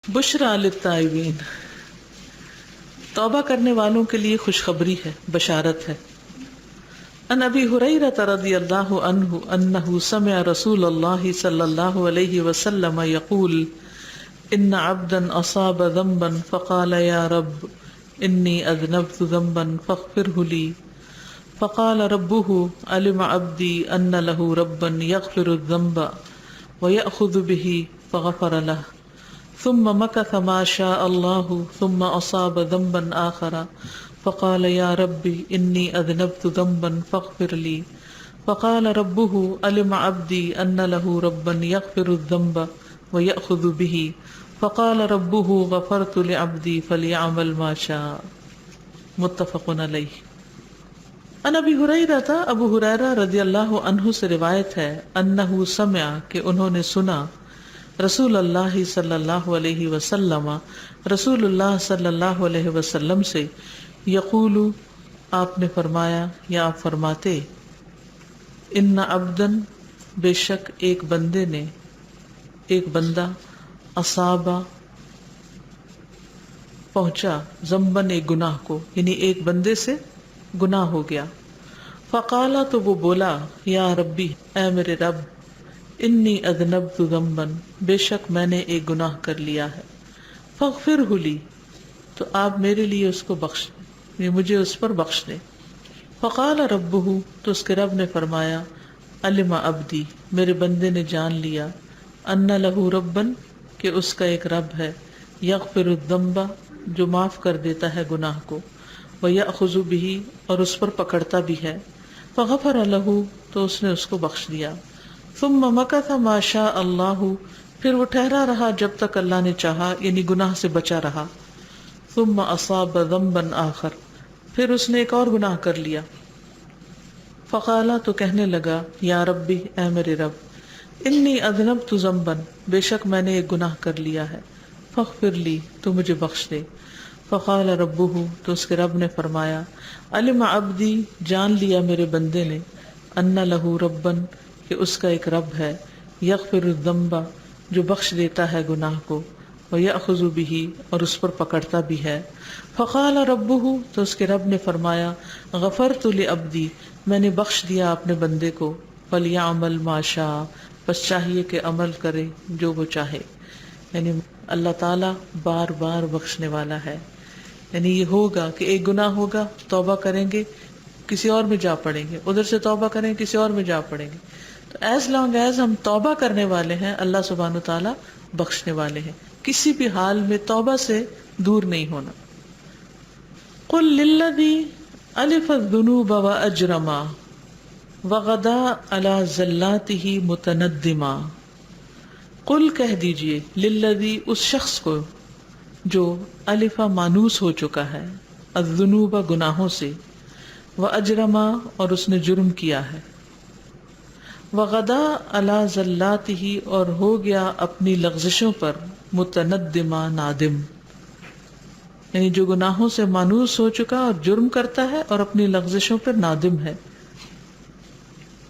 بشرا للتائبین، توبہ کرنے والوں کے لیے خوشخبری ہے، بشارت ہے۔ ان ابی ہریرہ رضی اللہ عنہ انہ سمع رسول اللہ صلی اللہ علیہ وسلم یقول ان عبدا اصاب ذنبا فقال یا رب انی اذنبت ذنبا فاغفره لی فقال ربه علم عبدی ان له ربا یغفر الذنب ویأخذ به فغفر له ثم مكث ما شاء الله ثم أصاب ذنبا آخر فقال يا ربي إني أذنبت ذنبا فاغفر لي فقال ربه علم عبدي أن له ربا يغفر الذنب ويأخذ به فقال ربه غفرت لعبدي فليعمل ما شاء۔ متفق علیہ۔ ان ابی ہریرہ، ابو ہریرہ رضی اللہ عنہ سے روایت ہے، انہ سمع کہ انہوں نے سنا، رسول اللہ صلی اللہ علیہ وسلم، رسول اللہ صلی اللہ علیہ وسلم سے، یقول آپ نے فرمایا یا آپ فرماتے، ان عبدن بے شک ایک بندے نے، ایک بندہ، اصابہ پہنچا، ذنبن ایک گناہ کو، یعنی ایک بندے سے گناہ ہو گیا، فقالا تو وہ بولا، یا ربی اے میرے رب، انی اذنبت ذنبا بے شک میں نے ایک گناہ کر لیا ہے، فاغفرہ لی تو آپ میرے لیے اس کو بخش دیں، مجھے اس پر بخش دیں۔ فقال ربہ تو اس کے رب نے فرمایا، علم عبدی میرے بندے نے جان لیا، ان لہ ربا کہ اس کا ایک رب ہے، یغفر الذنب جو معاف کر دیتا ہے گناہ کو، ویأخذ بہ اور اس پر پکڑتا بھی ہے، فغفر لہ تو اس نے اس کو بخش دیا، ثم مکث ما شاء اللہ پھر وہ ٹھہرا رہا جب تک اللہ نے چاہا، یعنی گناہ سے بچا رہا، ثم اصاب ذنبا آخر پھر اس نے ایک اور گناہ کر لیا، فقالا تو کہنے لگا، یا ربی اے میرے رب، انی اذنبت ذنبا بے شک میں نے ایک گناہ کر لیا ہے، فاغفر لی تو مجھے بخش دے۔ فقال ربہ تو اس کے رب نے فرمایا، علم عبدی جان لیا میرے بندے نے، ان لہ ربا کہ اس کا ایک رب ہے، یغفر الذنب جو بخش دیتا ہے گناہ کو، ویأخذ بہ اور اس پر پکڑتا بھی ہے۔ فقال ربہ تو اس کے رب نے فرمایا، غفرت لعبدی میں نے بخش دیا اپنے بندے کو، فلیعمل ما شاء بس چاہیے کہ عمل کرے جو وہ چاہے، یعنی اللہ تعالیٰ بار بار بخشنے والا ہے، یعنی یہ ہوگا کہ ایک گناہ ہوگا، توبہ کریں گے کسی اور میں جا پڑیں گے، ادھر سے توبہ کریں کسی اور میں جا پڑیں گے، تو ایز لانگ ایز ہم توبہ کرنے والے ہیں اللہ سبحانہ وتعالیٰ بخشنے والے ہیں، کسی بھی حال میں توبہ سے دور نہیں ہونا۔ قل للذی الف الذنوب واجرما وغدا علی زلاتہ متندما، قل کہہ دیجئے، للذی اس شخص کو جو الفا مانوس ہو چکا ہے، الذنوب گناہوں سے، واجرما اور اس نے جرم کیا ہے، وغدا علی زلاتہ اور ہو گیا اپنی لغزشوں پر، متندما نادم، یعنی جو گناہوں سے مانوس ہو چکا اور جرم کرتا ہے اور اپنی لغزشوں پر نادم ہے۔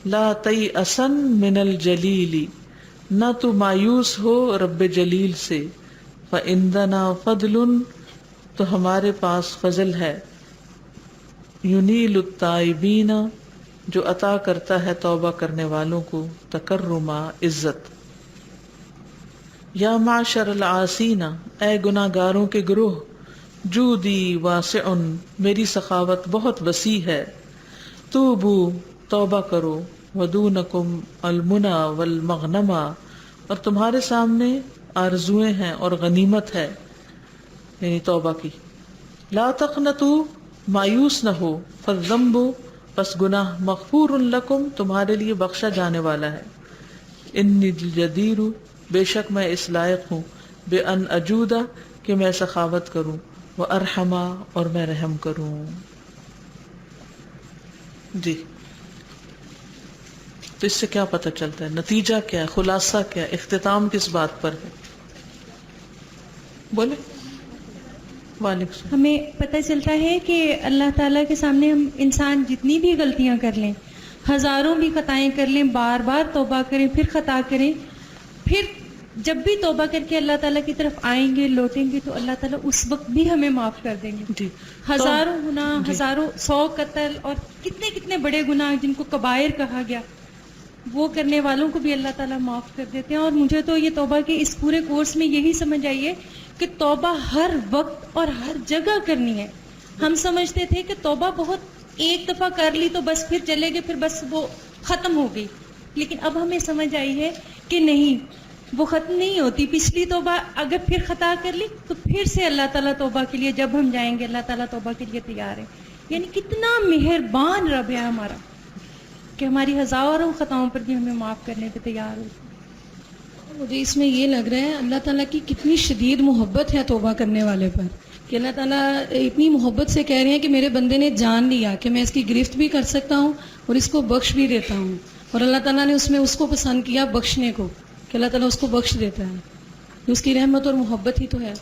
لا تیأسن من الجلیل نہ تو مایوس ہو رب جلیل سے، فعندنا فضل تو ہمارے پاس فضل ہے، یونیل التائبین جو عطا کرتا ہے توبہ کرنے والوں کو، تکرما عزت۔ یا معشر العاصین اے گناہ گاروں کے گروہ، جودی واسع میری سخاوت بہت وسیع ہے، توبو توبہ کرو، ودونکم المنی والمغنما اور تمہارے سامنے آرزویں ہیں اور غنیمت ہے، یعنی توبہ کی۔ لا تقنطوا مایوس نہ ہو، فالذنب پس گناہ، مغفور لکم تمہارے لیے بخشا جانے والا ہے، انی الجدیر بے شک میں اس لائق ہوں، بے ان اجودا کہ میں سخاوت کروں، وارحما اور میں رحم کروں۔ جی تو اس سے کیا پتہ چلتا ہے، نتیجہ کیا ہے، خلاصہ کیا ہے، اختتام کس بات پر ہے؟ بولے۔ وعلیکم السلام۔ ہمیں پتہ چلتا ہے کہ اللہ تعالیٰ کے سامنے ہم انسان جتنی بھی غلطیاں کر لیں، ہزاروں بھی خطائیں کر لیں، بار بار توبہ کریں، پھر خطا کریں، پھر جب بھی توبہ کر کے اللہ تعالیٰ کی طرف آئیں گے لوٹیں گے تو اللہ تعالیٰ اس وقت بھی ہمیں معاف کر دیں گے. جی ہزاروں گناہ، ہزاروں 100 قتل اور کتنے کتنے بڑے گناہ جن کو کبائر کہا گیا، وہ کرنے والوں کو بھی اللہ تعالیٰ معاف کر دیتے ہیں. اور مجھے تو یہ توبہ کے اس پورے کورس میں یہی سمجھ آئی ہے کہ توبہ ہر وقت اور ہر جگہ کرنی ہے. ہم سمجھتے تھے کہ توبہ بہت ایک دفعہ کر لی تو بس پھر چلے گئے، پھر بس وہ ختم ہو گئی. لیکن اب ہمیں سمجھ آئی ہے کہ نہیں، وہ ختم نہیں ہوتی. پچھلی توبہ اگر پھر خطا کر لی تو پھر سے اللہ تعالیٰ توبہ کے لیے جب ہم جائیں گے اللہ تعالیٰ توبہ کے لیے تیار ہے. یعنی کتنا مہربان رب ہے ہمارا کہ ہماری ہزاروں خطاؤں پر بھی ہمیں معاف کرنے پہ تیار ہو. مجھے اس میں یہ لگ رہا ہے اللہ تعالیٰ کی کتنی شدید محبت ہے توبہ کرنے والے پر، کہ اللہ تعالیٰ اتنی محبت سے کہہ رہے ہیں کہ میرے بندے نے جان لیا کہ میں اس کی گرفت بھی کر سکتا ہوں اور اس کو بخش بھی دیتا ہوں. اور اللہ تعالیٰ نے اس میں اس کو پسند کیا بخشنے کو، کہ اللہ تعالیٰ اس کو بخش دیتا ہے. اس کی رحمت اور محبت ہی تو ہے.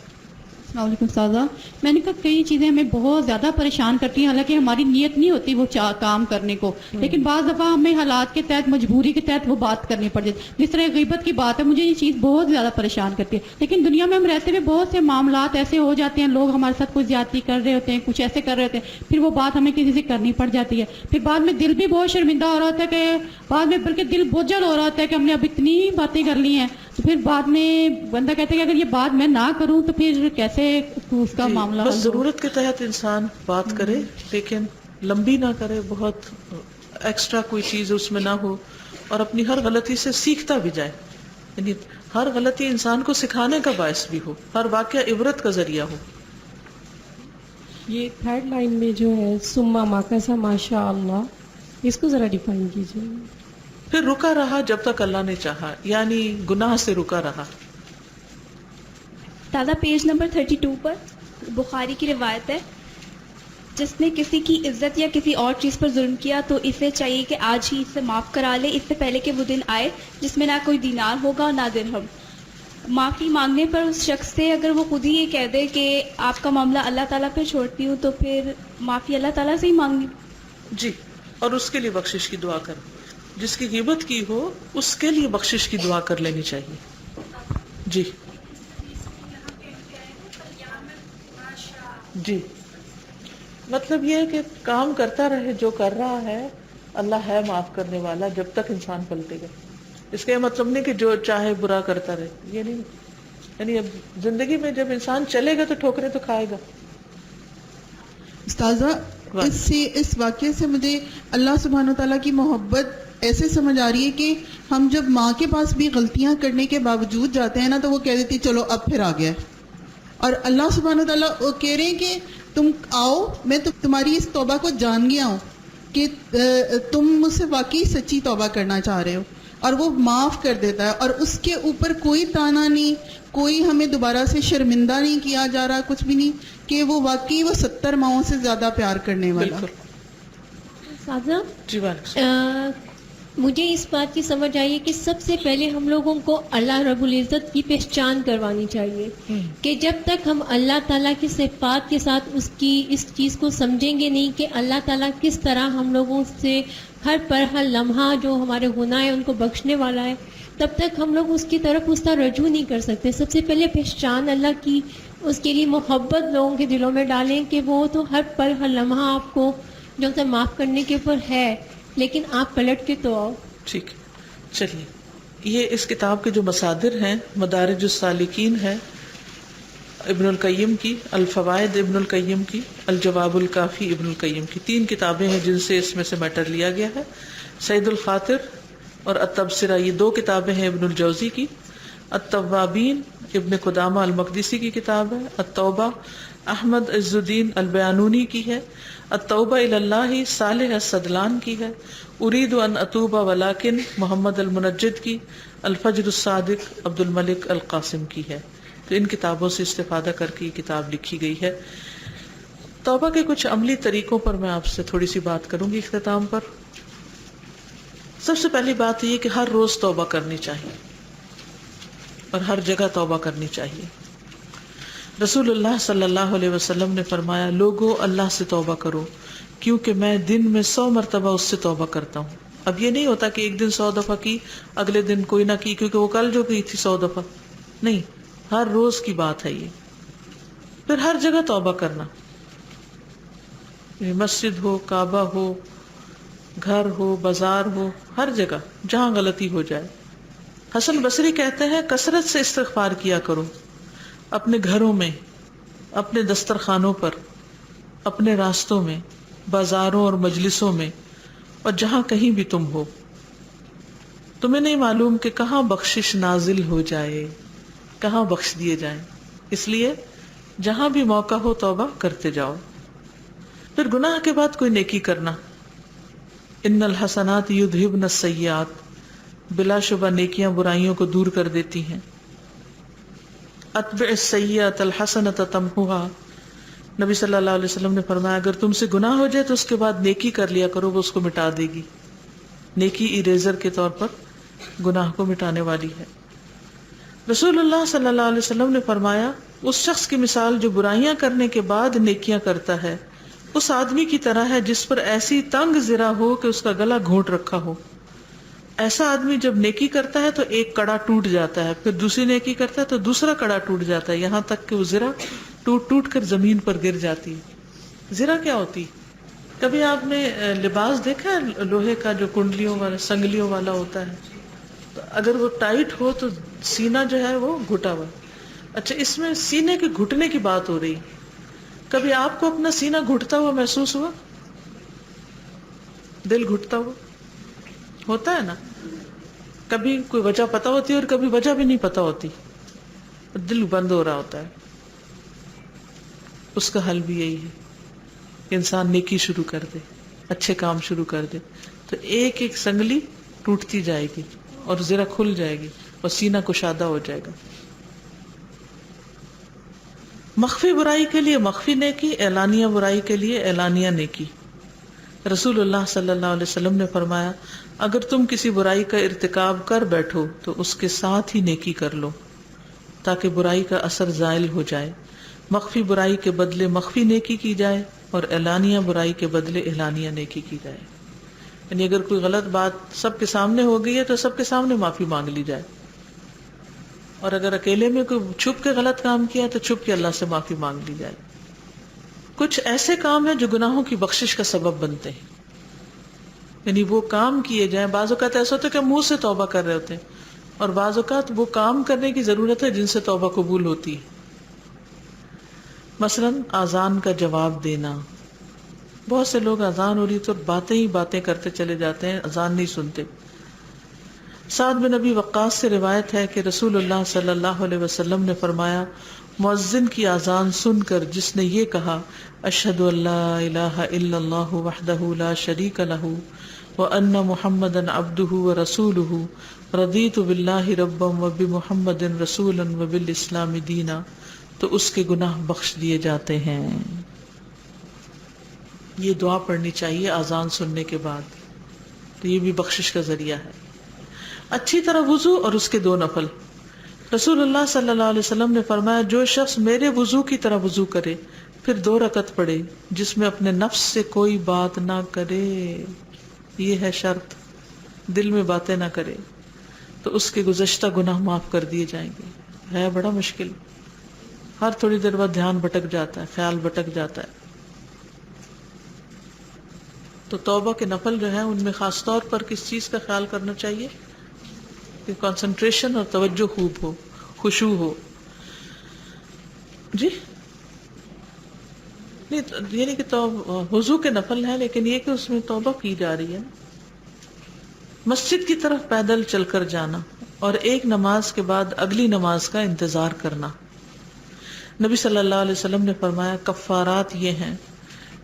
السلام علیکم استاذہ. میں نے کہا کئی چیزیں ہمیں بہت زیادہ پریشان کرتی ہیں، حالانکہ ہماری نیت نہیں ہوتی وہ کام کرنے کو، لیکن بعض دفعہ ہمیں حالات کے تحت، مجبوری کے تحت وہ بات کرنی پڑ جاتی. جس طرح غیبت کی بات ہے، مجھے یہ چیز بہت زیادہ پریشان کرتی ہے. لیکن دنیا میں ہم رہتے ہوئے بہت سے معاملات ایسے ہو جاتے ہیں، لوگ ہمارے ساتھ کچھ زیادتی کر رہے ہوتے ہیں، کچھ ایسے کر رہے ہوتے ہیں، پھر وہ بات ہمیں کسی سے کرنی پڑ جاتی ہے. پھر بعد میں دل بھی بہت شرمندہ ہو رہا ہوتا ہے، کہ بعد میں بلکہ دل بوجھل ہو رہا ہوتا ہے کہ ہم نے اب اتنی باتیں کر لی ہیں. تو پھر بعد میں بندہ کہتا ہے کہ اگر یہ بات میں نہ کروں تو پھر کیسے اس کا معاملہ. بس ضرورت کے تحت انسان بات کرے، لیکن لمبی نہ کرے، بہت ایکسٹرا کوئی چیز اس میں نہ ہو، اور اپنی ہر غلطی سے سیکھتا بھی جائے. یعنی ہر غلطی انسان کو سکھانے کا باعث بھی ہو، ہر واقعہ عبرت کا ذریعہ ہو. یہ تھرڈ لائن میں جو ہے سما ماکسا ماشاء اللہ، اس کو ذرا ڈیفائن کیجیے. پھر رکا رہا جب تک اللہ نے چاہا، یعنی گناہ سے رکا رہا. دادا پیج نمبر 32 پر بخاری کی روایت ہے، جس نے کسی کی عزت یا کسی اور چیز پر ظلم کیا تو اسے چاہیے کہ آج ہی اسے معاف کرا لے، اس سے پہلے کہ وہ دن آئے جس میں نہ کوئی دینار ہوگا نہ درہم. معافی مانگنے پر اس شخص سے اگر وہ خود ہی یہ کہہ دے کہ آپ کا معاملہ اللہ تعالیٰ پہ چھوڑتی ہوں، تو پھر معافی اللہ تعالیٰ سے ہی مانگنی. جی، اور اس کے لیے بخشش کی دعا کرو. جس کی غیبت کی ہو اس کے لیے بخشش کی دعا کر لینی چاہیے. جی جی، مطلب یہ ہے کہ کام کرتا رہے جو کر رہا ہے، اللہ ہے معاف کرنے والا جب تک انسان پلٹے گا. اس کا یہ مطلب نہیں کہ جو چاہے برا کرتا رہے، یہ نہیں. یعنی اب زندگی میں جب انسان چلے گا تو ٹھوکریں تو کھائے گا. استاذہ، اس واقعے سے مجھے اللہ سبحانہ وتعالیٰ کی محبت ایسے سمجھ آ رہی ہے کہ ہم جب ماں کے پاس بھی غلطیاں کرنے کے باوجود جاتے ہیں نا، تو وہ کہہ دیتی چلو اب پھر آ گیا. اور اللہ سبحانہ وتعالیٰ وہ کہہ رہے ہیں کہ تم آؤ، میں تمہاری اس توبہ کو جان گیا ہوں کہ تم مجھ سے واقعی سچی توبہ کرنا چاہ رہے ہو، اور وہ معاف کر دیتا ہے. اور اس کے اوپر کوئی تانا نہیں، کوئی ہمیں دوبارہ سے شرمندہ نہیں کیا جا رہا، کچھ بھی نہیں، کہ وہ واقعی وہ 70 ماؤں سے زیادہ پیار کرنے والا. سازا جی مجھے اس بات کی سمجھ آئی ہے کہ سب سے پہلے ہم لوگوں کو اللہ رب العزت کی پہچان کروانی چاہیے کہ جب تک ہم اللہ تعالیٰ کی صفات کے ساتھ اس چیز کو سمجھیں گے نہیں کہ اللہ تعالیٰ کس طرح ہم لوگوں سے ہر پر ہر لمحہ جو ہمارے گناہ ہیں ان کو بخشنے والا ہے، تب تک ہم لوگ اس کی طرف اس کا رجوع نہیں کر سکتے. سب سے پہلے پہچان اللہ کی، اس کے لیے محبت لوگوں کے دلوں میں ڈالیں کہ وہ تو ہر پر ہر لمحہ آپ کو جو سے معاف کرنے کے اوپر ہے، لیکن آپ پلٹ کے تو آؤ. ٹھیک ہے، چلیے. یہ اس کتاب کے جو مصادر ہیں، مدارج السالکین ہے ابن القیم کی، الفوائد ابن القیم کی، الجواب الکافی ابن القیم کی. 3 کتابیں ہیں جن سے اس میں سے میٹر لیا گیا ہے. سید الخاطر اور التبصرہ، یہ 2 کتابیں ہیں ابن الجوزی کی. التوابین ابن قدامہ المقدسی کی کتاب ہے. التوبہ احمد عز الدین البیانونی کی ہے. التوبہ الی اللہ صالح الصدلان کی ہے. ارید ان اتوب ولکن محمد المنجد کی. الفجر الصادق عبد الملک القاسم کی ہے. تو ان کتابوں سے استفادہ کر کے یہ کتاب لکھی گئی ہے. توبہ کے کچھ عملی طریقوں پر میں آپ سے تھوڑی سی بات کروں گی اختتام پر. سب سے پہلی بات یہ کہ ہر روز توبہ کرنی چاہیے اور ہر جگہ توبہ کرنی چاہیے. رسول اللہ صلی اللہ علیہ وسلم نے فرمایا، لوگو اللہ سے توبہ کرو کیونکہ میں دن میں 100 مرتبہ اس سے توبہ کرتا ہوں. اب یہ نہیں ہوتا کہ ایک دن 100 دفعہ کی، اگلے دن کوئی نہ کی کیونکہ وہ کل جو کی تھی 100 دفعہ، نہیں، ہر روز کی بات ہے یہ. پھر ہر جگہ توبہ کرنا، مسجد ہو، کعبہ ہو، گھر ہو، بازار ہو، ہر جگہ جہاں غلطی ہو جائے. حسن بصری کہتے ہیں کثرت سے استغفار کیا کرو، اپنے گھروں میں، اپنے دسترخوانوں پر، اپنے راستوں میں، بازاروں اور مجلسوں میں، اور جہاں کہیں بھی تم ہو. تمہیں نہیں معلوم کہ کہاں بخشش نازل ہو جائے، کہاں بخش دیے جائیں، اس لیے جہاں بھی موقع ہو توبہ کرتے جاؤ. پھر گناہ کے بعد کوئی نیکی کرنا. ان الحسنات یذہبن السیئات، بلا شبہ نیکیاں برائیوں کو دور کر دیتی ہیں. اتبع السیئۃ الحسنۃ تمحوها، نبی صلی اللہ علیہ وسلم نے فرمایا اگر تم سے گناہ ہو جائے تو اس کے بعد نیکی کر لیا کرو، وہ اس کو مٹا دے گی. نیکی اریزر کے طور پر گناہ کو مٹانے والی ہے. رسول اللہ صلی اللہ علیہ وسلم نے فرمایا اس شخص کی مثال جو برائیاں کرنے کے بعد نیکیاں کرتا ہے اس آدمی کی طرح ہے جس پر ایسی تنگ زرہ ہو کہ اس کا گلا گھونٹ رکھا ہو. ایسا آدمی جب نیکی کرتا ہے تو ایک کڑا ٹوٹ جاتا ہے، پھر دوسری نیکی کرتا ہے تو دوسرا کڑا ٹوٹ جاتا ہے، یہاں تک کہ وہ زرہ ٹوٹ ٹوٹ کر زمین پر گر جاتی ہے. زرہ کیا ہوتی؟ کبھی آپ نے لباس دیکھا ہے لوہے کا جو کنڈلیوں والا، سنگلیوں والا ہوتا ہے، تو اگر وہ ٹائٹ ہو تو سینہ جو ہے وہ گھٹا ہوا. اچھا، اس میں سینے کے گھٹنے کی بات ہو رہی. کبھی آپ کو اپنا سینہ گھٹتا ہوا محسوس ہوا؟ دل گھٹتا ہوا ہوتا ہے نا. کبھی کوئی وجہ پتہ ہوتی ہے اور کبھی وجہ بھی نہیں پتہ ہوتی، دل بند ہو رہا ہوتا ہے. اس کا حل بھی یہی ہے کہ انسان نیکی شروع کر دے، اچھے کام شروع کر دے، تو ایک ایک سنگلی ٹوٹتی جائے گی اور زرہ کھل جائے گی اور سینہ کشادہ ہو جائے گا. مخفی برائی کے لیے مخفی نیکی، اعلانیہ برائی کے لیے اعلانیہ نیکی. رسول اللہ صلی اللہ علیہ وسلم نے فرمایا اگر تم کسی برائی کا ارتکاب کر بیٹھو تو اس کے ساتھ ہی نیکی کر لو تاکہ برائی کا اثر زائل ہو جائے. مخفی برائی کے بدلے مخفی نیکی کی جائے اور اعلانیہ برائی کے بدلے اعلانیہ نیکی کی جائے. یعنی اگر کوئی غلط بات سب کے سامنے ہو گئی ہے تو سب کے سامنے معافی مانگ لی جائے، اور اگر اکیلے میں کوئی چھپ کے غلط کام کیا تو چھپ کے اللہ سے معافی مانگ لی جائے. کچھ ایسے کام ہیں جو گناہوں کی بخشش کا سبب بنتے ہیں، یعنی وہ کام کیے جائیں. بعض اوقات ایسا ہوتا ہے کہ منہ سے توبہ کر رہے ہوتے ہیں اور بعض اوقات وہ کام کرنے کی ضرورت ہے جن سے توبہ قبول ہوتی ہے. مثلا اذان کا جواب دینا. بہت سے لوگ اذان ہو رہی تو باتیں ہی باتیں کرتے چلے جاتے ہیں، اذان نہیں سنتے. سعد بن ابی وقاص سے روایت ہے کہ رسول اللہ صلی اللہ علیہ وسلم نے فرمایا مؤذن کی اذان سن کر جس نے یہ کہا اشہد ان لا الہ الا اللہ وحدہ لا شریک لہ وان محمدا عبدہ ورسولہ رضیت باللہ ربا وبمحمد رسولا وبالاسلام دینا، تو اس کے گناہ بخش دیے جاتے ہیں. یہ دعا پڑھنی چاہیے اذان سننے کے بعد، تو یہ بھی بخشش کا ذریعہ ہے. اچھی طرح وضو اور اس کے 2 نفل. رسول اللہ صلی اللہ علیہ وسلم نے فرمایا جو شخص میرے وضو کی طرح وضو کرے پھر 2 رکعت پڑھے جس میں اپنے نفس سے کوئی بات نہ کرے، یہ ہے شرط، دل میں باتیں نہ کرے، تو اس کے گزشتہ گناہ معاف کر دیے جائیں گے. ہے بڑا مشکل، ہر تھوڑی دیر بعد دھیان بھٹک جاتا ہے، خیال بھٹک جاتا ہے. تو توبہ کے نفل جو ہیں ان میں خاص طور پر کس چیز کا خیال کرنا چاہیے کہ کنسنٹریشن اور توجہ خوب ہو، خشوع ہو. جی نہیں، یہ نہیں کہ وضو کے نفل ہے، لیکن یہ کہ اس میں توبہ کی جا رہی ہے. مسجد کی طرف پیدل چل کر جانا اور ایک نماز کے بعد اگلی نماز کا انتظار کرنا. نبی صلی اللہ علیہ وسلم نے فرمایا کفارات یہ ہیں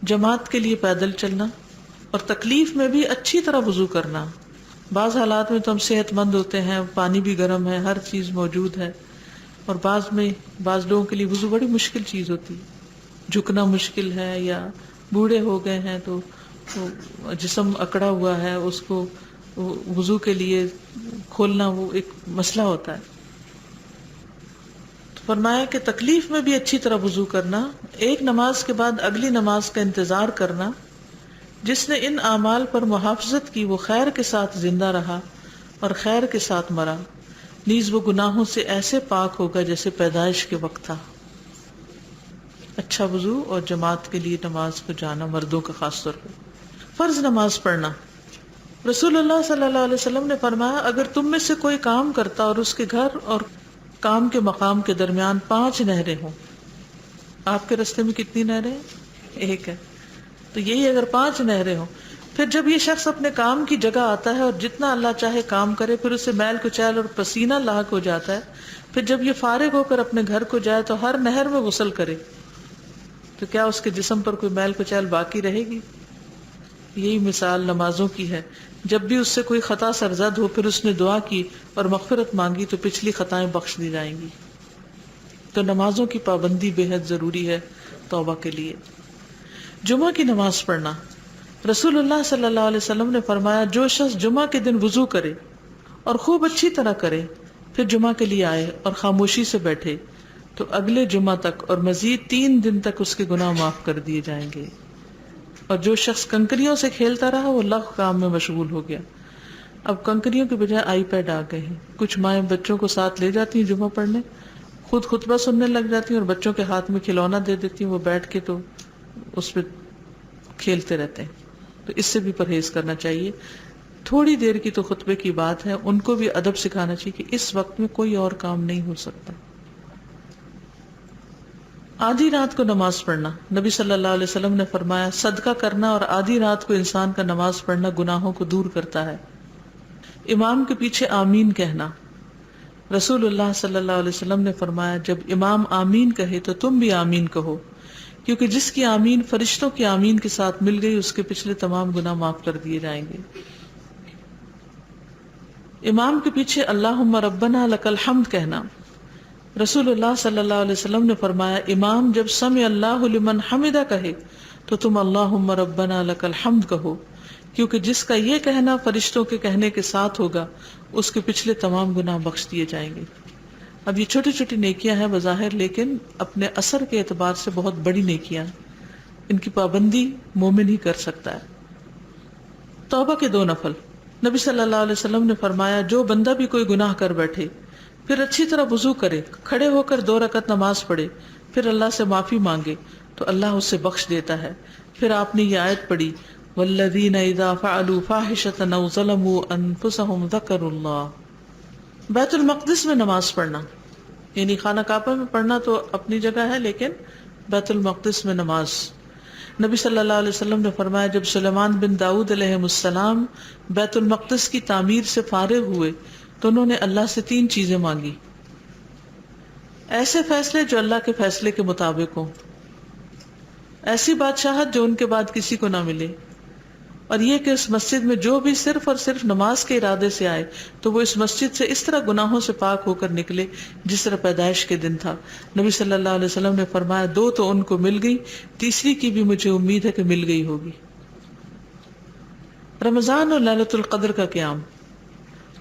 جماعت کے لیے پیدل چلنا اور تکلیف میں بھی اچھی طرح وضو کرنا. بعض حالات میں تو ہم صحت مند ہوتے ہیں، پانی بھی گرم ہے، ہر چیز موجود ہے، اور بعض لوگوں کے لیے وضو بڑی مشکل چیز ہوتی ہے، جھکنا مشکل ہے، یا بوڑھے ہو گئے ہیں تو جسم اکڑا ہوا ہے، اس کو وضو کے لیے کھولنا وہ ایک مسئلہ ہوتا ہے. تو فرمایا کہ تکلیف میں بھی اچھی طرح وضو کرنا، ایک نماز کے بعد اگلی نماز کا انتظار کرنا، جس نے ان اعمال پر محافظت کی وہ خیر کے ساتھ زندہ رہا اور خیر کے ساتھ مرا، نیز وہ گناہوں سے ایسے پاک ہوگا جیسے پیدائش کے وقت تھا۔ اچھا وضو اور جماعت کے لیے نماز کو جانا، مردوں کا خاص طور پر۔ فرض نماز پڑھنا، رسول اللہ صلی اللہ علیہ وسلم نے فرمایا اگر تم میں سے کوئی کام کرتا اور اس کے گھر اور کام کے مقام کے درمیان 5 نہریں ہوں، آپ کے راستے میں کتنی نہریں ہیں؟ 1 ہے، تو یہی اگر 5 نہریں ہوں، پھر جب یہ شخص اپنے کام کی جگہ آتا ہے اور جتنا اللہ چاہے کام کرے، پھر اسے میل کچیل اور پسینہ لاحق ہو جاتا ہے، پھر جب یہ فارغ ہو کر اپنے گھر کو جائے تو ہر نہر میں غسل کرے، تو کیا اس کے جسم پر کوئی میل کچیل باقی رہے گی؟ یہی مثال نمازوں کی ہے، جب بھی اس سے کوئی خطا سرزد ہو پھر اس نے دعا کی اور مغفرت مانگی تو پچھلی خطائیں بخش دی جائیں گی۔ تو نمازوں کی پابندی بے حد ضروری ہے توبہ کے لیے۔ جمعہ کی نماز پڑھنا، رسول اللہ صلی اللہ علیہ وسلم نے فرمایا جو شخص جمعہ کے دن وضو کرے اور خوب اچھی طرح کرے، پھر جمعہ کے لیے آئے اور خاموشی سے بیٹھے تو اگلے جمعہ تک اور مزید 3 دن تک اس کے گناہ معاف کر دیے جائیں گے۔ اور جو شخص کنکریوں سے کھیلتا رہا وہ لغو کام میں مشغول ہو گیا۔ اب کنکریوں کے بجائے آئی پیڈ آ گئے ہیں، کچھ مائیں بچوں کو ساتھ لے جاتی ہیں جمعہ پڑھنے، خود خطبہ سننے لگ جاتی ہیں اور بچوں کے ہاتھ میں کھلونا دے دیتی ہیں، وہ بیٹھ کے تو اس پہ کھیلتے رہتے ہیں۔ تو اس سے بھی پرہیز کرنا چاہیے۔ تھوڑی دیر کی تو خطبے کی بات ہے، ان کو بھی ادب سکھانا چاہیے کہ اس وقت میں کوئی اور کام نہیں ہو سکتا۔ آدھی رات کو نماز پڑھنا، نبی صلی اللہ علیہ وسلم نے فرمایا صدقہ کرنا اور آدھی رات کو انسان کا نماز پڑھنا گناہوں کو دور کرتا ہے۔ امام کے پیچھے آمین کہنا، رسول اللہ صلی اللہ علیہ وسلم نے فرمایا جب امام آمین کہے تو تم بھی آمین کہو، کیونکہ جس کی آمین فرشتوں کی آمین کے ساتھ مل گئی اس کے پچھلے تمام گناہ معاف کر دیے جائیں گے۔ امام کے پیچھے اللہم ربنا لک الحمد کہنا، رسول اللہ صلی اللہ علیہ وسلم نے فرمایا امام جب سمع اللہ لمن حمدہ کہے تو تم اللہم ربنا لک الحمد کہو، کیونکہ جس کا یہ کہنا فرشتوں کے کہنے کے ساتھ ہوگا اس کے پچھلے تمام گناہ بخش دیے جائیں گے۔ اب یہ چھوٹی چھوٹی نیکیاں ہیں بظاہر، لیکن اپنے اثر کے اعتبار سے بہت بڑی نیکیاں، ان کی پابندی مومن ہی کر سکتا ہے۔ توبہ کے 2 نفل، نبی صلی اللہ علیہ وسلم نے فرمایا جو بندہ بھی کوئی گناہ کر بیٹھے پھر اچھی طرح وضو کرے، کھڑے ہو کر 2 رکعت نماز پڑھے، پھر اللہ سے معافی مانگے تو اللہ اسے بخش دیتا ہے۔ پھر آپ نے یہ آیت پڑھی والذین اذا فعلوا فاحشۃ او ظلموا انفسهم ذکروا اللہ۔ بیت المقدس میں نماز پڑھنا، یعنی خانہ کعبہ میں پڑھنا تو اپنی جگہ ہے، لیکن بیت المقدس میں نماز، نبی صلی اللہ علیہ وسلم نے فرمایا جب سلیمان بن داؤد علیہ السلام بیت المقدس کی تعمیر سے فارغ ہوئے تو انہوں نے اللہ سے 3 چیزیں مانگی، ایسے فیصلے جو اللہ کے فیصلے کے مطابق ہوں، ایسی بادشاہت جو ان کے بعد کسی کو نہ ملے، اور یہ کہ اس مسجد میں جو بھی صرف اور صرف نماز کے ارادے سے آئے تو وہ اس مسجد سے اس طرح گناہوں سے پاک ہو کر نکلے جس طرح پیدائش کے دن تھا۔ نبی صلی اللہ علیہ وسلم نے فرمایا 2 تو ان کو مل گئی، تیسری کی بھی مجھے امید ہے کہ مل گئی ہوگی۔ رمضان اور لیلۃ القدر کا قیام،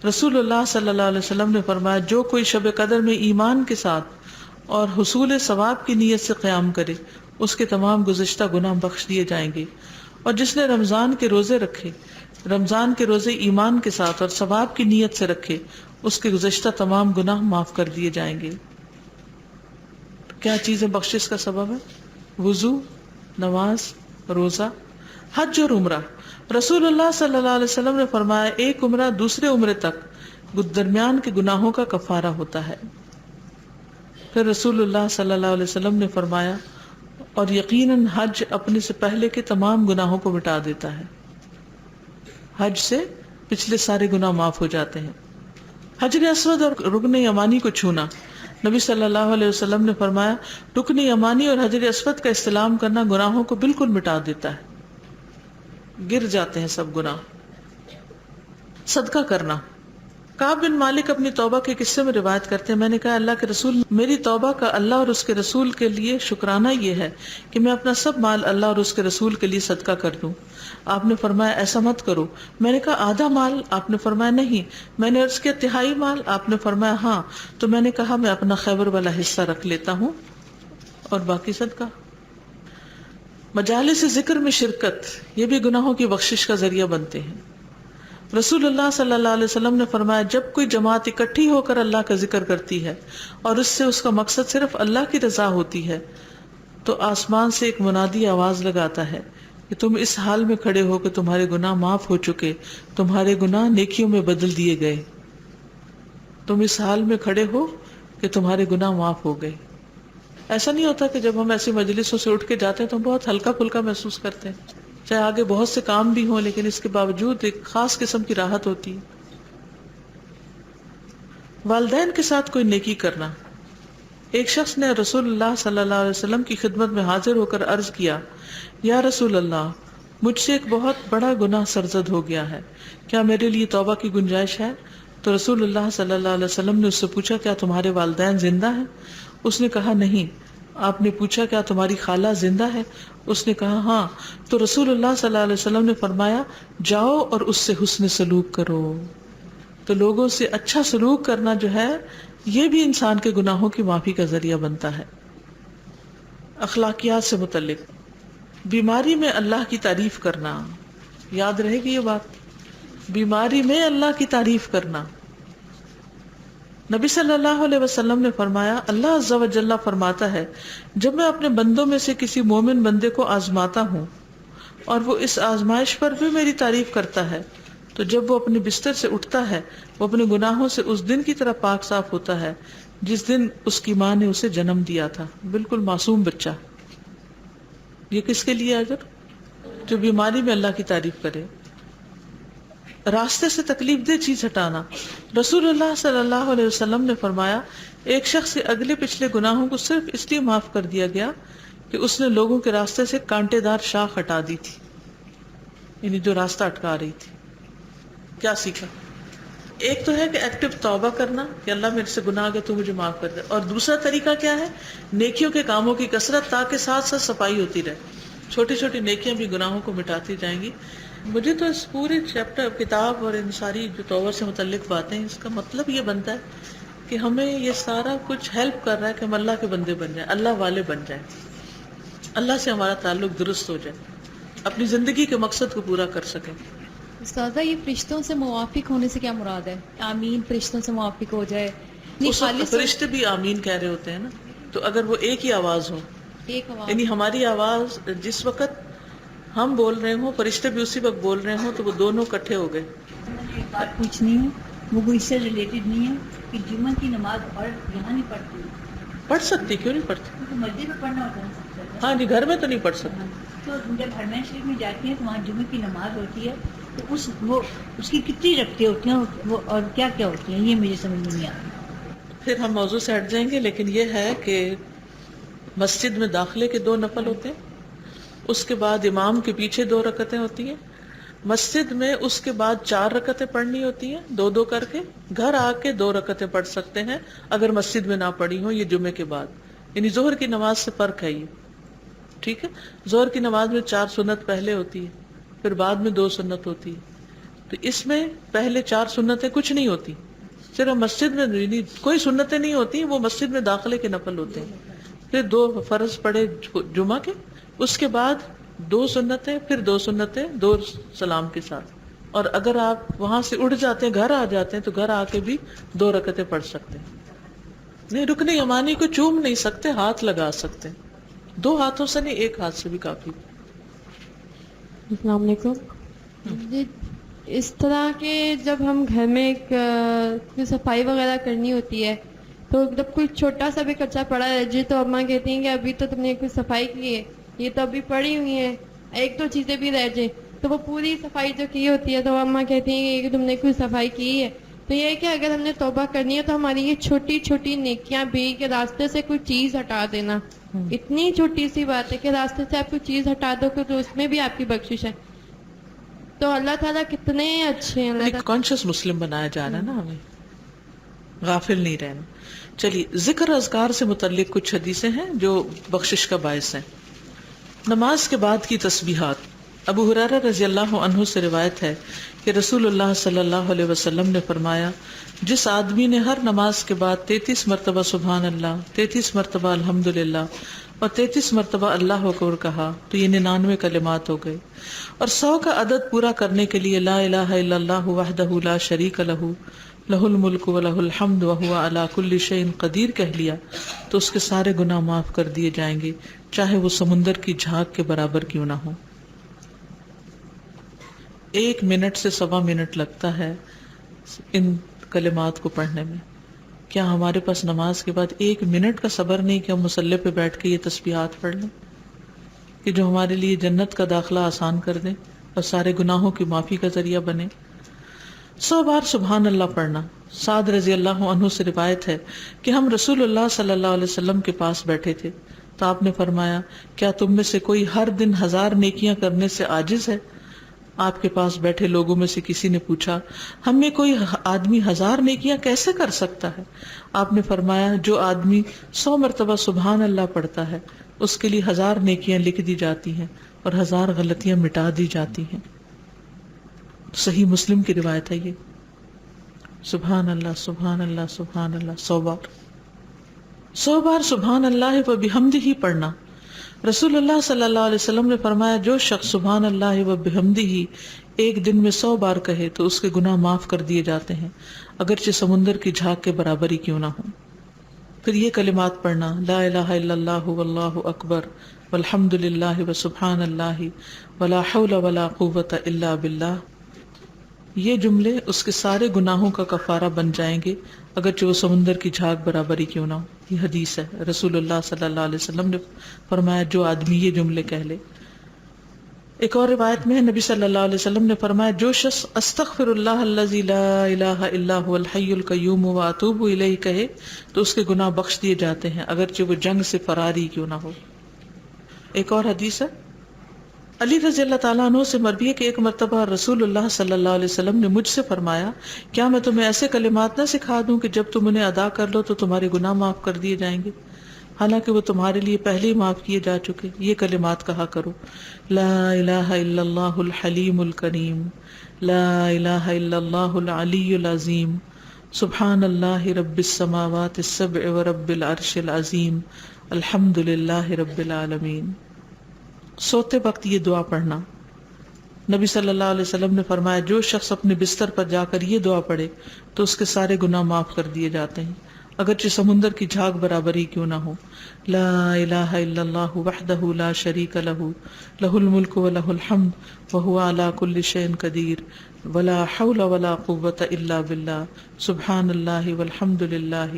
رسول اللہ صلی اللہ علیہ وسلم نے فرمایا جو کوئی شب قدر میں ایمان کے ساتھ اور حصول ثواب کی نیت سے قیام کرے اس کے تمام گزشتہ گناہ بخش دیے جائیں گے، اور جس نے رمضان کے روزے رکھے، رمضان کے روزے ایمان کے ساتھ اور ثواب کی نیت سے رکھے، اس کے گزشتہ تمام گناہ معاف کر دیے جائیں گے۔ کیا چیزیں بخشش کا سبب ہے؟ وضو، نماز، روزہ، حج اور عمرہ۔ رسول اللہ صلی اللہ علیہ وسلم نے فرمایا ایک عمرہ دوسرے عمرے تک درمیان کے گناہوں کا کفارہ ہوتا ہے۔ پھر رسول اللہ صلی اللہ علیہ وسلم نے فرمایا اور یقیناً حج اپنے سے پہلے کے تمام گناہوں کو مٹا دیتا ہے، حج سے پچھلے سارے گناہ معاف ہو جاتے ہیں۔ حجر اسود اور رکن یمانی کو چھونا، نبی صلی اللہ علیہ وسلم نے فرمایا رکن یمانی اور حجر اسود کا استلام کرنا گناہوں کو بالکل مٹا دیتا ہے، گر جاتے ہیں سب گناہ۔ صدقہ کرنا، کعب بن مالک اپنی توبہ کے قصے میں روایت کرتے ہیں میں نے کہا اللہ کے رسول میری توبہ کا اللہ اور اس کے رسول کے لیے شکرانہ یہ ہے کہ میں اپنا سب مال اللہ اور اس کے رسول کے لیے صدقہ کر دوں۔ آپ نے فرمایا ایسا مت کرو۔ میں نے کہا آدھا مال؟ آپ نے فرمایا نہیں۔ میں نے عرض کیا تہائی مال؟ آپ نے فرمایا ہاں۔ تو میں نے کہا میں اپنا خیبر والا حصہ رکھ لیتا ہوں اور باقی صدقہ۔ مجالس ذکر میں شرکت یہ بھی گناہوں کی بخشش کا ذریعہ بنتے ہیں. رسول اللہ صلی اللہ علیہ وسلم نے فرمایا جب کوئی جماعت اکٹھی ہو کر اللہ کا ذکر کرتی ہے اور اس سے اس کا مقصد صرف اللہ کی رضا ہوتی ہے تو آسمان سے ایک منادی آواز لگاتا ہے کہ تم اس حال میں کھڑے ہو کہ تمہارے گناہ معاف ہو چکے، تمہارے گناہ نیکیوں میں بدل دیے گئے. تم اس حال میں کھڑے ہو کہ تمہارے گناہ معاف ہو گئے. ایسا نہیں ہوتا کہ جب ہم ایسی مجلسوں سے اٹھ کے جاتے ہیں تو ہم بہت ہلکا پھلکا محسوس کرتے ہیں، چاہے آگے بہت سے کام بھی ہوں لیکن اس کے باوجود ایک خاص قسم کی راحت ہوتی ہے. والدین کے ساتھ کوئی نیکی کرنا. ایک شخص نے رسول اللہ صلی اللہ علیہ وسلم کی خدمت میں حاضر ہو کر عرض کیا، یا رسول اللہ، مجھ سے ایک بہت بڑا گناہ سرزد ہو گیا ہے، کیا میرے لیے توبہ کی گنجائش ہے؟ تو رسول اللہ صلی اللہ علیہ وسلم نے اس سے پوچھا، کیا تمہارے والدین زندہ ہیں؟ اس نے کہا نہیں. آپ نے پوچھا، کیا تمہاری خالہ زندہ ہے؟ اس نے کہا ہاں. تو رسول اللہ صلی اللہ علیہ وسلم نے فرمایا، جاؤ اور اس سے حسن سلوک کرو. تو لوگوں سے اچھا سلوک کرنا جو ہے یہ بھی انسان کے گناہوں کی معافی کا ذریعہ بنتا ہے. اخلاقیات سے متعلق بیماری میں اللہ کی تعریف کرنا. یاد رہے گی یہ بات، بیماری میں اللہ کی تعریف کرنا. نبی صلی اللہ علیہ وسلم نے فرمایا، اللہ عز و جل فرماتا ہے جب میں اپنے بندوں میں سے کسی مومن بندے کو آزماتا ہوں اور وہ اس آزمائش پر بھی میری تعریف کرتا ہے تو جب وہ اپنے بستر سے اٹھتا ہے وہ اپنے گناہوں سے اس دن کی طرح پاک صاف ہوتا ہے جس دن اس کی ماں نے اسے جنم دیا تھا. بالکل معصوم بچہ. یہ کس کے لیے اجر؟ جو بیماری میں اللہ کی تعریف کرے. راستے سے تکلیف دہ چیز ہٹانا. رسول اللہ صلی اللہ علیہ وسلم نے فرمایا، ایک شخص سے اگلے پچھلے گناہوں کو صرف اس لیے معاف کر دیا گیا کہ اس نے لوگوں کے راستے سے کانٹے دار شاخ ہٹا دی تھی، یعنی جو راستہ اٹکا رہی تھی. کیا سیکھا؟ ایک تو ہے کہ ایکٹیو توبہ کرنا کہ اللہ میرے سے گناہ گئے تو مجھے معاف کر دے، اور دوسرا طریقہ کیا ہے؟ نیکیوں کے کاموں کی کثرت، تاکہ ساتھ ساتھ صفائی ہوتی رہے. چھوٹی چھوٹی نیکیاں بھی گناہوں کو مٹاتی جائیں گی. مجھے تو اس پورے چیپٹر کتاب اور ان ساری جو توبہ سے متعلق باتیں، اس کا مطلب یہ بنتا ہے کہ ہمیں یہ سارا کچھ ہیلپ کر رہا ہے کہ ہم اللہ کے بندے بن جائیں، اللہ والے بن جائیں، اللہ سے ہمارا تعلق درست ہو جائے، اپنی زندگی کے مقصد کو پورا کر سکیں. استاذہ، یہ فرشتوں سے موافق ہونے سے کیا مراد ہے؟ آمین فرشتوں سے موافق ہو جائے. اس وقت فرشتے بھی آمین کہہ رہے ہوتے ہیں نا، تو اگر وہ ایک ہی آواز ہو، ایک آواز، یعنی ہماری آواز جس وقت ہم بول رہے ہوں فرشتے بھی اسی وقت بول رہے ہوں تو وہ دونوں اکٹھے ہو گئے. بات پوچھنی ہے، وہ کوئی اس سے ریلیٹڈ نہیں ہے کہ جمعہ کی نماز عورت یہاں نہیں پڑھتی. پڑھ سکتی، کیوں نہیں پڑھتی؟ تو مسجد میں پڑھنا ہوتا ہے. ہاں جی، گھر میں تو نہیں پڑھ سکتی. تو جب حرمین شریف میں جاتی ہیں تو وہاں جمعہ کی نماز ہوتی ہے، تو اس کی کتنی رکعتیں ہوتی ہیں وہ اور کیا کیا ہوتی ہیں، یہ مجھے سمجھ نہیں آتا. پھر ہم موضوع سے ہٹ جائیں گے، لیکن یہ ہے کہ مسجد میں داخلے کے 2 نفل ہوتے ہیں، اس کے بعد امام کے پیچھے 2 رکعتیں ہوتی ہیں. مسجد میں اس کے بعد 4 رکعتیں پڑھنی ہوتی ہیں، 2 کر کے. گھر آ کے 2 رکعتیں پڑھ سکتے ہیں اگر مسجد میں نہ پڑھی ہوں. یہ جمعے کے بعد، یعنی ظہر کی نماز سے فرق ہے یہ. ٹھیک ہے، ظہر کی نماز میں 4 سنت پہلے ہوتی ہے، پھر بعد میں 2 سنت ہوتی ہے. تو اس میں پہلے 4 سنتیں کچھ نہیں ہوتی، صرف مسجد میں کوئی سنتیں نہیں ہوتی، وہ مسجد میں داخلے کے نفل ہوتے ہیں. پھر 2 فرض پڑھے جمعہ کے، اس کے بعد 2 سنتیں، پھر 2 سنتیں 2 سلام کے ساتھ. اور اگر آپ وہاں سے اٹھ جاتے ہیں، گھر آ جاتے ہیں، تو گھر آ کے بھی 2 رکعتیں پڑھ سکتے ہیں. نہیں، رکن یمانی کو چوم نہیں سکتے، ہاتھ لگا سکتے ہیں. 2 ہاتھوں سے نہیں، 1 ہاتھ سے بھی کافی. السلام علیکم. اس طرح کے جب ہم گھر میں کوئی صفائی وغیرہ کرنی ہوتی ہے تو جب کوئی چھوٹا سا بھی کچرا پڑا رہ جائے تو اماں کہتی ہیں کہ ابھی تو تم نے کوئی صفائی کی ہے، یہ تو ابھی پڑی ہوئی ہیں، 1-2 چیزیں بھی رہ جائیں تو وہ پوری صفائی جو کی ہوتی ہے تو اماں کہتی ہیں کہ تم نے کوئی صفائی کی ہے. تو یہ ہے کہ اگر ہم نے توبہ کرنی ہے تو ہماری یہ چھوٹی چھوٹی نیکیاں بھی، کہ راستے سے کوئی چیز ہٹا دینا، اتنی چھوٹی سی بات ہے کہ راستے سے آپ کوئی چیز ہٹا دو کہ تو اس میں بھی آپ کی بخشش ہے. تو اللہ تعالیٰ کتنے اچھے ہیں. اللہ کانشیس مسلم بنایا جا رہا ہے نا، ہمیں غافل نہیں رہنا. چلیے، ذکر اذکار سے متعلق کچھ حدیثیں ہیں جو بخشش کا باعث ہیں. نماز کے بعد کی تسبیحات. ابو ہریرہ رضی اللہ عنہ سے روایت ہے کہ رسول اللہ صلی اللہ علیہ وسلم نے فرمایا، جس آدمی نے ہر نماز کے بعد 33 مرتبہ سبحان اللہ، 33 مرتبہ الحمدللہ اور 33 مرتبہ اللہ اکبر کہا تو یہ 99 کلمات ہو گئے، اور 100 کا عدد پورا کرنے کے لیے لا الہ الا اللہ وحدہ لا شریک لہ لہ الملک و لہ الحمد وہو علی کل شیء قدیر کہہ لیا تو اس کے سارے گناہ معاف کر دیے جائیں گے، چاہے وہ سمندر کی جھاگ کے برابر کیوں نہ ہو۔ 1 منٹ سے 1.25 منٹ لگتا ہے ان کلمات کو پڑھنے میں۔ کیا ہمارے پاس نماز کے بعد 1 منٹ کا صبر نہیں کہ ہم مصلی پہ بیٹھ کے یہ تسبیحات پڑھ لیں کہ جو ہمارے لیے جنت کا داخلہ آسان کر دیں اور سارے گناہوں کی معافی کا ذریعہ بنے؟ 100 بار سبحان اللہ پڑھنا۔ سعد رضی اللہ عنہ سے روایت ہے کہ ہم رسول اللہ صلی اللہ علیہ وسلم کے پاس بیٹھے تھے تو آپ نے فرمایا، کیا تم میں سے کوئی ہر دن 1000 نیکیاں کرنے سے عاجز ہے؟ آپ کے پاس بیٹھے لوگوں میں سے کسی نے پوچھا، ہم میں کوئی آدمی 1000 نیکیاں کیسے کر سکتا ہے؟ آپ نے فرمایا، جو آدمی 100 مرتبہ سبحان اللہ پڑھتا ہے اس کے لیے 1000 نیکیاں لکھ دی جاتی ہیں اور 1000 غلطیاں مٹا دی جاتی ہیں۔ صحیح مسلم کی روایت ہے یہ۔ سبحان اللہ سبحان اللہ سبحان اللہ 100 بار 100 بار سبحان اللہ و بحمدہ پڑھنا۔ رسول اللہ صلی اللہ علیہ وسلم نے فرمایا، جو شخص سبحان اللہ و بحمدہ ایک دن میں 100 بار کہے تو اس کے گناہ معاف کر دیے جاتے ہیں، اگرچہ سمندر کی جھاگ کے برابر ہی کیوں نہ ہو۔ پھر یہ کلمات پڑھنا، لا الہ الا اللہ واللہ اکبر والحمد للہ وسبحان اللہ ولا حول ولا قوۃ الا باللہ۔ یہ جملے اس کے سارے گناہوں کا کفارہ بن جائیں گے، اگرچہ وہ سمندر کی جھاگ برابر ہی کیوں نہ ہو۔ یہ حدیث ہے، رسول اللہ صلی اللہ علیہ وسلم نے فرمایا جو آدمی یہ جملے کہہ لے۔ ایک اور روایت میں ہے، نبی صلی اللہ علیہ وسلم نے فرمایا، جو شخص استغفر اللہ الذی لا الہ الا هو الحی القیوم واتوب الیہ کہے تو اس کے گناہ بخش دیے جاتے ہیں، اگرچہ وہ جنگ سے فراری کیوں نہ ہو۔ ایک اور حدیث ہے، علی رضی اللہ تعالیٰ عنہ سے مروی ہے کہ ایک مرتبہ رسول اللہ صلی اللہ علیہ وسلم نے مجھ سے فرمایا، کیا میں تمہیں ایسے کلمات نہ سکھا دوں کہ جب تم انہیں ادا کر لو تو تمہارے گناہ معاف کر دیے جائیں گے، حالانکہ وہ تمہارے لیے پہلے ہی معاف کیے جا چکے۔ یہ کلمات کہا کرو، لا الہ الا اللہ الحلیم الکریم، لا الہ الا اللہ العلی العظیم، سبحان اللہ رب السماوات السبع ورب العرش العظیم، الحمد للہ رب العالمین۔ سوتے وقت یہ دعا پڑھنا۔ نبی صلی اللہ علیہ وسلم نے فرمایا، جو شخص اپنے بستر پر جا کر یہ دعا پڑھے تو اس کے سارے گناہ معاف کر دیے جاتے ہیں، اگرچہ سمندر کی جھاگ برابر ہی کیوں نہ ہو۔ لا الہ الا اللہ وحدہ لا شریک لہ لہ الملک و لہ الحمد وہو علی کل شیء قدیر ولا حول ولا قوۃ الا باللہ سبحان اللہ والحمد للہ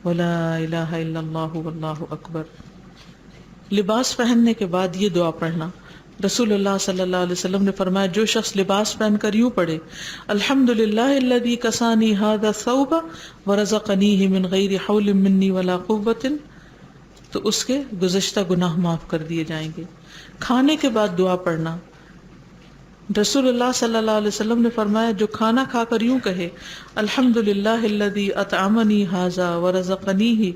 ولا الہ الا اللہ واللہ اکبر۔ لباس پہننے کے بعد یہ دعا پڑھنا۔ رسول اللہ صلی اللہ علیہ وسلم نے فرمایا، جو شخص لباس پہن کر یوں پڑھے، الحمدللہ الذی کسانی ھذا الثوب ورزقنیہ من غیر حول منی ولا قوۃ، تو اس کے گزشتہ گناہ معاف کر دیے جائیں گے۔ کھانے کے بعد دعا پڑھنا۔ رسول اللہ صلی اللہ علیہ وسلم نے فرمایا، جو کھانا کھا کر یوں کہے، الحمدللہ الذی اطعمنی ھذا ورزقنیہ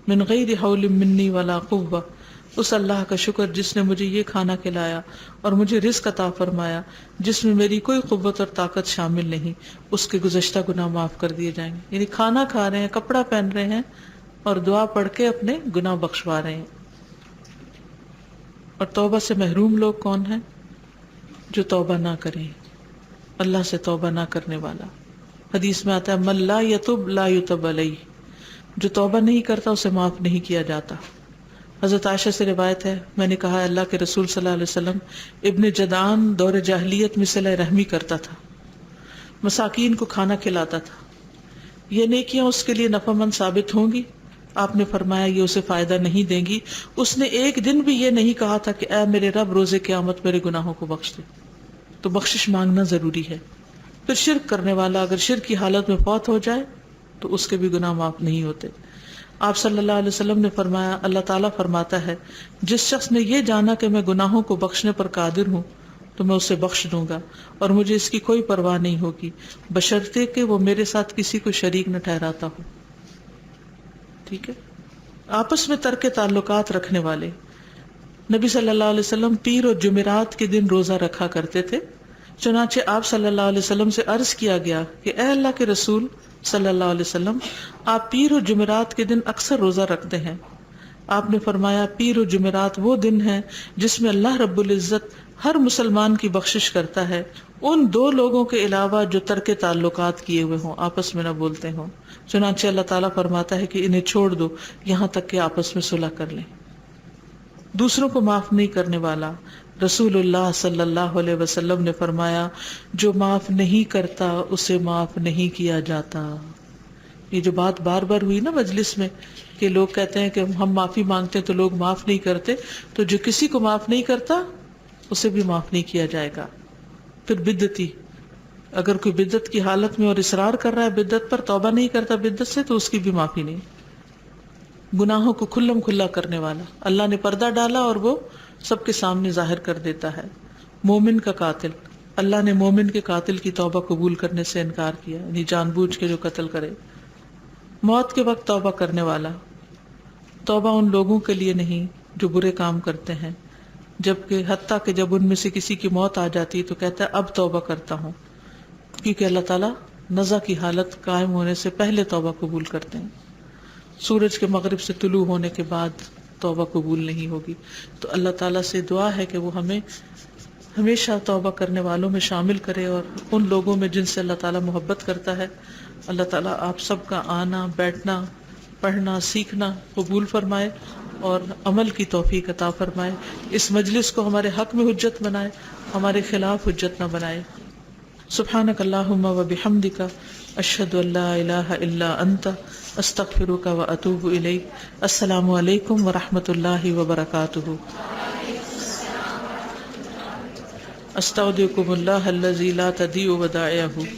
من غیر حول منی ولا قوۃ، اس اللہ کا شکر جس نے مجھے یہ کھانا کھلایا اور مجھے رزق عطا فرمایا جس میں میری کوئی قوت اور طاقت شامل نہیں، اس کے گزشتہ گناہ معاف کر دیے جائیں گے۔ یعنی کھانا کھا رہے ہیں، کپڑا پہن رہے ہیں اور دعا پڑھ کے اپنے گناہ بخشوا رہے ہیں۔ اور توبہ سے محروم لوگ کون ہیں؟ جو توبہ نہ کریں، اللہ سے توبہ نہ کرنے والا۔ حدیث میں آتا ہے، من لا یتوب لا یتب علیہ، جو توبہ نہیں کرتا اسے معاف نہیں کیا جاتا۔ حضرت عائشہ سے روایت ہے، میں نے کہا اللہ کے رسول صلی اللہ علیہ وسلم، ابن جدعان دور جاہلیت میں صلہ رحمی کرتا تھا، مساکین کو کھانا کھلاتا تھا، یہ نیکیاں اس کے لیے نفع مند ثابت ہوں گی؟ آپ نے فرمایا، یہ اسے فائدہ نہیں دیں گی۔ اس نے ایک دن بھی یہ نہیں کہا تھا کہ اے میرے رب روز قیامت میرے گناہوں کو بخش دے۔ تو بخشش مانگنا ضروری ہے۔ پھر شرک کرنے والا اگر شرک کی حالت میں فوت ہو جائے تو اس کے بھی گناہ معاف نہیں ہوتے۔ آپ صلی اللہ علیہ وسلم نے فرمایا، اللہ تعالیٰ فرماتا ہے، جس شخص نے یہ جانا کہ میں گناہوں کو بخشنے پر قادر ہوں تو میں اسے بخش دوں گا اور مجھے اس کی کوئی پرواہ نہیں ہوگی، بشرطے کہ وہ میرے ساتھ کسی کو شریک نہ ٹھہراتا ہو۔ ٹھیک ہے؟ آپس میں ترک تعلقات رکھنے والے، نبی صلی اللہ علیہ وسلم پیر اور جمعرات کے دن روزہ رکھا کرتے تھے. چنانچہ آپ صلی اللہ علیہ وسلم سے عرض کیا گیا کہ اے اللہ کے رسول صلی اللہ علیہ وسلم، آپ پیر اور جمعرات کے دن اکثر روزہ رکھتے ہیں. آپ نے فرمایا پیر و جمعرات وہ دن ہیں جس میں اللہ رب العزت ہر مسلمان کی بخشش کرتا ہے، ان دو لوگوں کے علاوہ جو ترک تعلقات کیے ہوئے ہوں، آپس میں نہ بولتے ہوں. چنانچہ اللہ تعالیٰ فرماتا ہے کہ انہیں چھوڑ دو یہاں تک کہ آپس میں صلح کر لیں. دوسروں کو معاف نہیں کرنے والا. رسول اللہ صلی اللہ علیہ وسلم نے فرمایا جو معاف نہیں کرتا اسے معاف نہیں کیا جاتا. یہ جو بات بار بار ہوئی نا مجلس میں کہ لوگ کہتے ہیں کہ ہم معافی مانگتے ہیں تو لوگ معاف نہیں کرتے، تو جو کسی کو معاف نہیں کرتا اسے بھی معاف نہیں کیا جائے گا. پھر بدعتی، اگر کوئی بدعت کی حالت میں اور اصرار کر رہا ہے بدعت پر، توبہ نہیں کرتا بدعت سے، تو اس کی بھی معافی نہیں. گناہوں کو کھلم کھلا کرنے والا، اللہ نے پردہ ڈالا اور وہ سب کے سامنے ظاہر کر دیتا ہے. مومن کا قاتل، اللہ نے مومن کے قاتل کی توبہ قبول کرنے سے انکار کیا، یعنی جان بوجھ کے جو قتل کرے. موت کے وقت توبہ کرنے والا، توبہ ان لوگوں کے لیے نہیں جو برے کام کرتے ہیں، جبکہ حتیٰ کہ جب ان میں سے کسی کی موت آ جاتی ہے تو کہتا ہے اب توبہ کرتا ہوں، کیونکہ اللہ تعالیٰ نزع کی حالت قائم ہونے سے پہلے توبہ قبول کرتے ہیں. سورج کے مغرب سے طلوع ہونے کے بعد توبہ قبول نہیں ہوگی. تو اللہ تعالیٰ سے دعا ہے کہ وہ ہمیں ہمیشہ توبہ کرنے والوں میں شامل کرے اور ان لوگوں میں جن سے اللہ تعالیٰ محبت کرتا ہے. اللہ تعالیٰ آپ سب کا آنا، بیٹھنا، پڑھنا، سیکھنا قبول فرمائے اور عمل کی توفیق عطا فرمائے. اس مجلس کو ہمارے حق میں حجت بنائے، ہمارے خلاف حجت نہ بنائے. سبحانک اللہم و بحمدک، اشہد ان لا الہ الا انت، استغفرک و اتوب الیک. السلام علیکم ورحمۃ اللہ وبرکاتہ. استودعکم اللہ الذی لا تضیع ودائعہ.